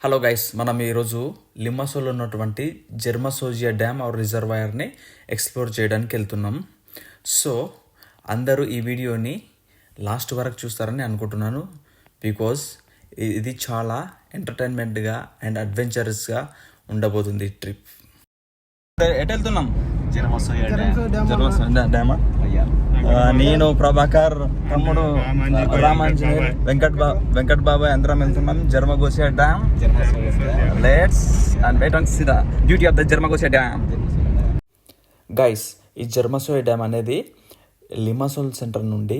Hello guys, మనం ఈరోజు లిమ్మసోల్లో ఉన్నటువంటి జెర్మసోజియా డ్యామ్ ఆర్ రిజర్వాయర్ని ఎక్స్ప్లోర్ చేయడానికి వెళ్తున్నాం. సో అందరూ ఈ వీడియోని లాస్ట్ వరకు చూస్తారని అనుకుంటున్నాను. బికాజ్ ఇది చాలా ఎంటర్టైన్మెంట్గా అండ్ అడ్వెంచరస్గా ఉండబోతుంది ఈ ట్రిప్. ఎటు వెళ్తున్నాం? డ్యామా. నేను ప్రభాకర్, తమ్ముడు రామాంజనేయులు, వెంకట్ బాబాయ్ అందరం వెళ్తున్నాం Germasogeia dam. Let's and wait and see the beauty of the Germasogeia dam. Guys, ఈ జెర్మసోజియా డ్యామ్ అనేది లిమ్మసోల్ సెంటర్ నుండి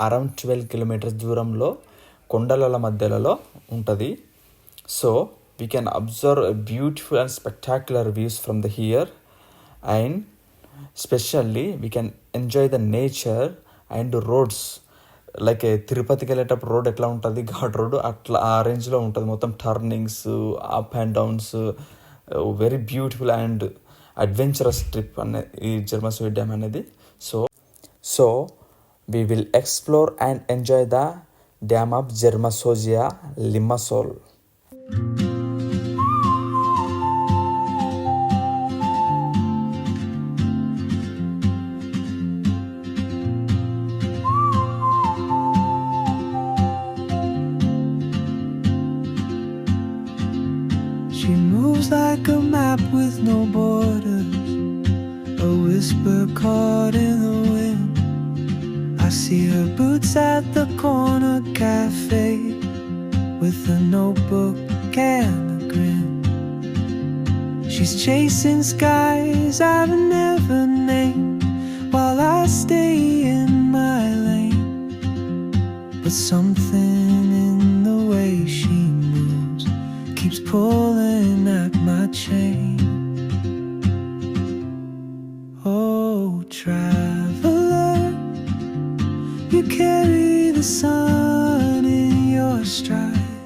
అరౌండ్ 12 కిలోమీటర్స్ దూరంలో కొండల మధ్యలో ఉంటుంది. So we can observe a beautiful and spectacular views from the here, and especially we can enjoy the nature and roads like a తిరుపతికి వెళ్ళేటప్పుడు road ఎట్లా ఉంటుంది, ఘాట్ రోడ్ అట్లా ఆ రేంజ్లో ఉంటుంది. మొత్తం turnings, up and downs, very beautiful and adventurous trip అనేది ఈ జెర్మసోజియా డ్యామ్ అనేది. So we will explore and enjoy the dam of Jeramosogia, Limassol. She moves like a map with no borders, a whisper caught in the wind. I see her boots at the corner cafe with a notebook and a grin. She's chasing skies I've never named while I stay in my lane. But something in the way she moves keeps pulling at my chain. Oh, traveler, you carry the sun in your stride,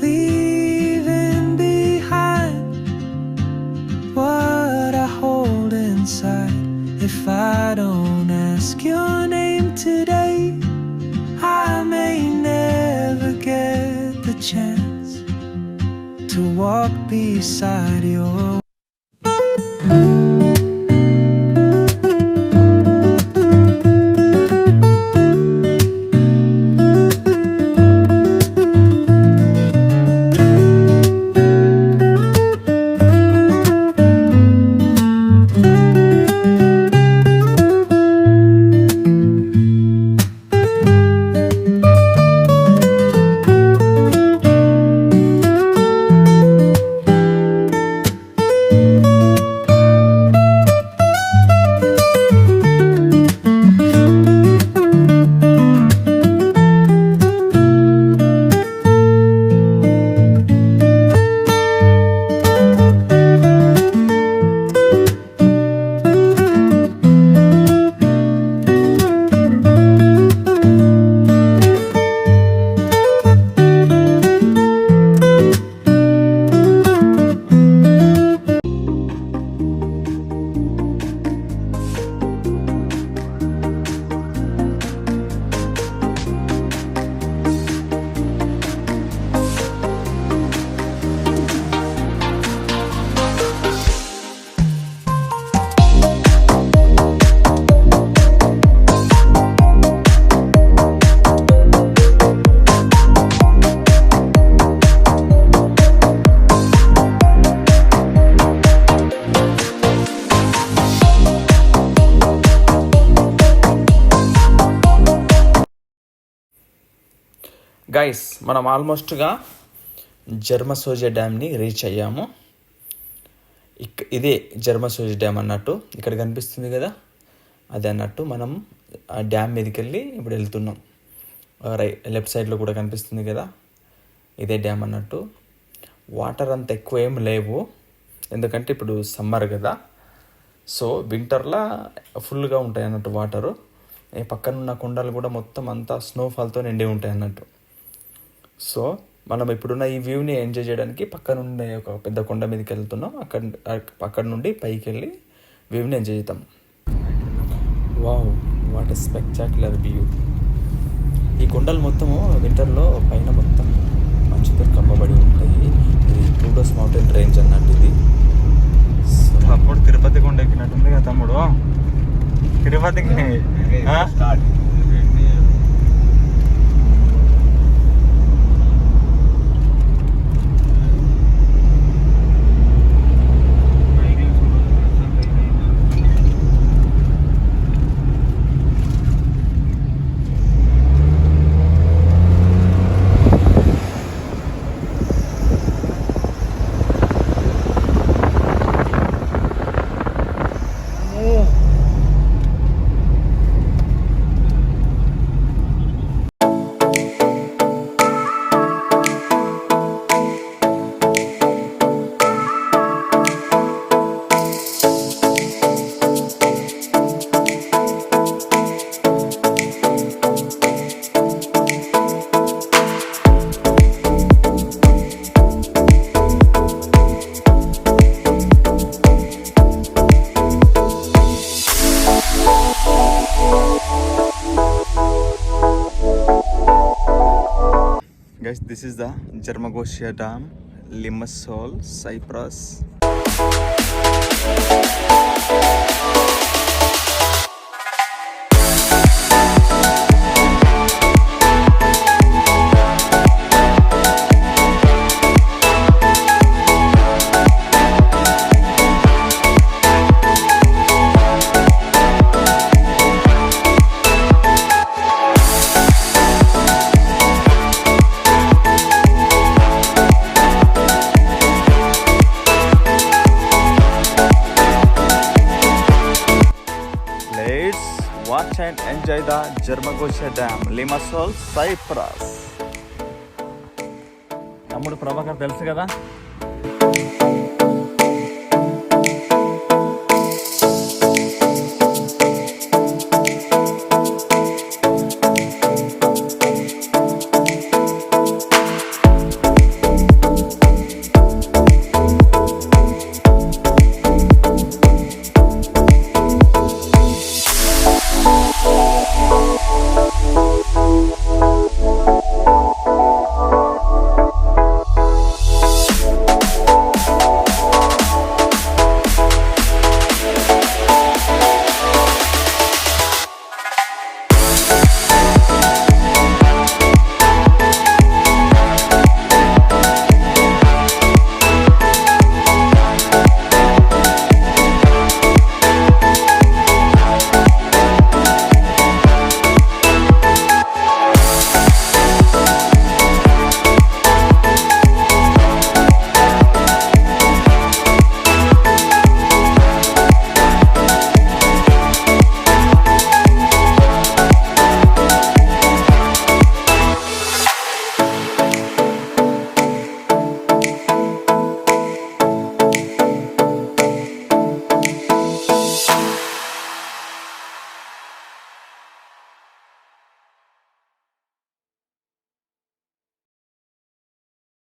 leaving behind what I hold inside. If I don't ask your name today, I may never get the chance to walk beside your guys, మనం ఆల్మోస్ట్గా జెర్మసోజియా డ్యామ్ని reach అయ్యాము. ఇదే జెర్మసోజియా dam అన్నట్టు ఇక్కడ కనిపిస్తుంది కదా, అది అన్నట్టు మనం ఆ డ్యామ్ మీదకి వెళ్ళి ఇప్పుడు వెళ్తున్నాం. లెఫ్ట్ సైడ్లో కూడా కనిపిస్తుంది కదా, ఇదే డ్యామ్ అన్నట్టు. వాటర్ అంత ఎక్కువ ఏం లేవు, ఎందుకంటే ఇప్పుడు సమ్మర్ కదా. సో వింటర్లో ఫుల్గా ఉంటాయి అన్నట్టు వాటరు. పక్కనున్న కొండలు కూడా మొత్తం అంతా స్నోఫాల్తో నిండి ఉంటాయి అన్నట్టు. సో మనం ఇప్పుడున్న ఈ వ్యూని ఎంజాయ్ చేయడానికి పక్కనుండే ఒక పెద్ద కొండ మీదకి వెళ్తున్నాం. అక్కడ నుండి పైకి వెళ్ళి వ్యూని ఎంజాయ్ చేద్దాం. Wow, what a spectacular view. ఈ కొండలు మొత్తము వింటర్లో పైన మొత్తం మంచుతో కప్పబడి ఉంది. తిరుపతికి start. Guys, this is the Jarmagosia Dam, Limassol, Cyprus. Let's watch and enjoy the Jarmagosia Dam, Limassol, Cyprus. తమ్ముడు ప్రభాకర్ తెలుసు కదా,